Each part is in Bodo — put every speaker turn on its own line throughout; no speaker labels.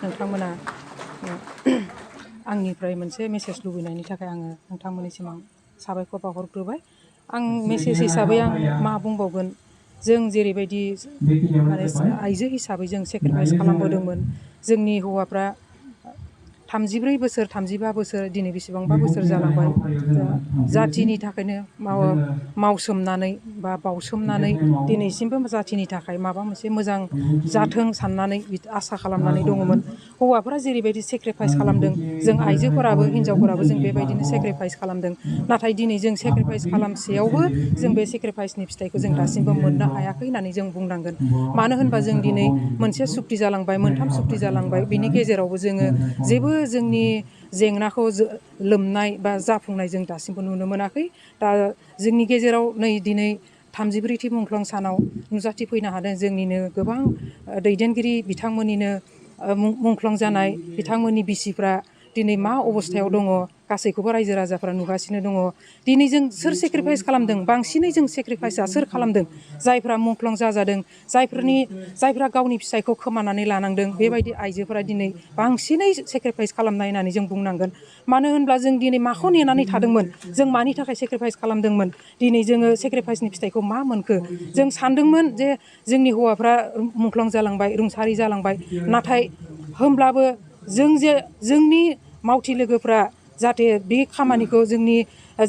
नोंथांमोना आंनिफ्राय मोनसे मेसेज लुबैनायनि थाखाय आङो नोंथांमोननिसिम आं साबायखर बावहरग्रोबाय। आं मेसेज हिसाबै आं मा बुंबावगोन, जों जेरैबायदि माने आइजो हिसाबै जों सेक्रिफाइस खालामबोदोंमोन। जोंनि हौवाफ्रा 34 बोसोर 35 बोसोर दिनै बेसेबांबा बोसोर जालांबाय जाथिनि थाखायनो मावसोमनानै बा बावसोमनानै दिनैसिमबो जाथिनि थाखाय माबा मोनसे मोजां जाथों साननानै आसा खालामनानै दङमोन। हौवाफोरा जेरैबायदि सेक्रिफाइस खालामदों, जों आइजोफोराबो हिनजावफोराबो जों बेबायदिनो सेक्रिफाइस खालामदों। नाथाय दिनै जों सेक्रिफाइस खालामसेयावबो जों बे सेक्रिफाइसनि फिथाइखौ जों दासिमबो मोननो हायाखै होननानै जों बुंनांगोन। मानो होनबा जों दिनै मोनसे सुक्ति जालांबाय, मोनथाम सुक्ति जालांबाय, बिनि गेजेरावबो जोङो जेबो जोंनि जेंनाखौ लोमनाय बा जाफुंनाय जों दासिमबो नुनो मोनाखै। दा जोंनि गेजेराव नै दिनै 34थि मुंख्लं सानाव नुजाथिफैनो हादों जोंनिनो गोबां दैदेनगिरि बिथांमोननिनो मुंख्लं जानाय बिथांमोननि बिसिफ्रा दिनै मा अबस्थायाव दङ गासैखौबो रायजो राजाफ्रा नुगासिनो दङ। दिनै जों सोर सेक्रिफाइस खालामदों, बांसिनै जों सेक्रिफाइसआ सोर खालामदों? जायफ्रा मुंख्लं जाजादों, जायफ्रा गावनि फिसायखौ खोमानानै लानांदों, बेबायदि आइजोफोरा दिनै बांसिनै सेक्रिफाइस खालामनाय होननानै जों बुंनांगोन। मानो होनब्ला जों दिनै माखौ नेनानै थादोंमोन? जों मानि थाखाय सेक्रिफाइस खालामदोंमोन? दिनै जोङो सेक्रिफाइसनि फिथाइखौ मा मोनखो? जों सानदोंमोन जे जोंनि हौवाफ्रा मुंख्लं जालांबाय, रुंसारि जालांबाय। नाथाय होमब्लाबो जोंनि मावथि लोगोफ्रा जाहाथे बे खामानिखौ जोंनि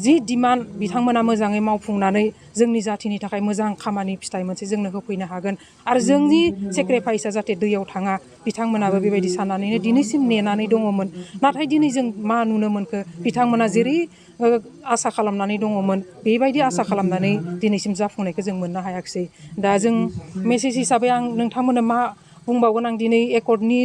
जि डिमान्ड बिथांमोना मोजाङै मावफुंनानै जोंनि जाथिनि थाखाय मोजां खामानि फिथाइ मोनसे जोंनो होफैनो हागोन। आरो जोंनि सेक्रिफाइसआ जाहाथे दैयाव थाङा, बिथांमोनाबो बेबायदि साननानैनो दिनैसिम नेनानै दङमोन। नाथाय दिनै जों मा नुनो मोनखो? बिथांमोना जेरै आसा खालामनानै दङमोन, बेबायदि आसा खालामनानै दिनैसिम जाफुंनायखौ जों मोननो हायाखिसै। दा जों मेसेज हिसाबै आं नोंथांमोननो मा बुंबावगोन, आं दिनै एकर्डनि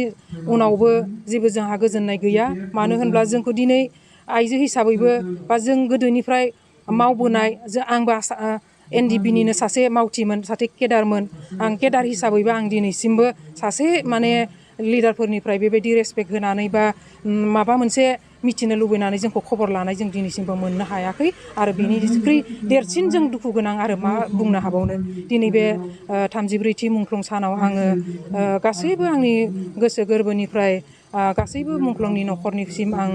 उनावबो जेबो जोंहा गोजोननाय गैया। मानो होनब्ला जोंखौ दिनै आइजो हिसाबैबो बा जों गोदोनिफ्राय मावबोनाय, आंबो एनडिबिनिनो सासे मावथिमोन, सासे केडारमोन। आं केडार हिसाबैबो आं दिनैसिमबो सासे माने लिडारफोरनिफ्राय बेबायदि रेसपेक्ट होनानै बा माबा मोनसे मिथिनो लुबैनानै जोंखौ खबर लानाय जों दिनैसिमबो मोननो हायाखै। आरो बेनिख्रुइ देरसिन जों दुखु गोनां आरो मा बुंनो हाबावनो। दिनै बे 34थि मुंख्लं सानाव आङो गासैबो आंनि गोसो गोरबोनिफ्राय गासैबो मुंख्लंनि न'खरनिसिम आं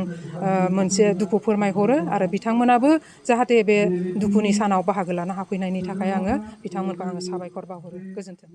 मोनसे दुखु फोरमायहरो। आरो बिथांमोनाबो जाहाथे बे दुखुनि सानाव बाहागो लानो हाफैनायनि थाखाय आङो बिथांमोनखौ आङो साबायखर बावहरो। गोजोन्थों।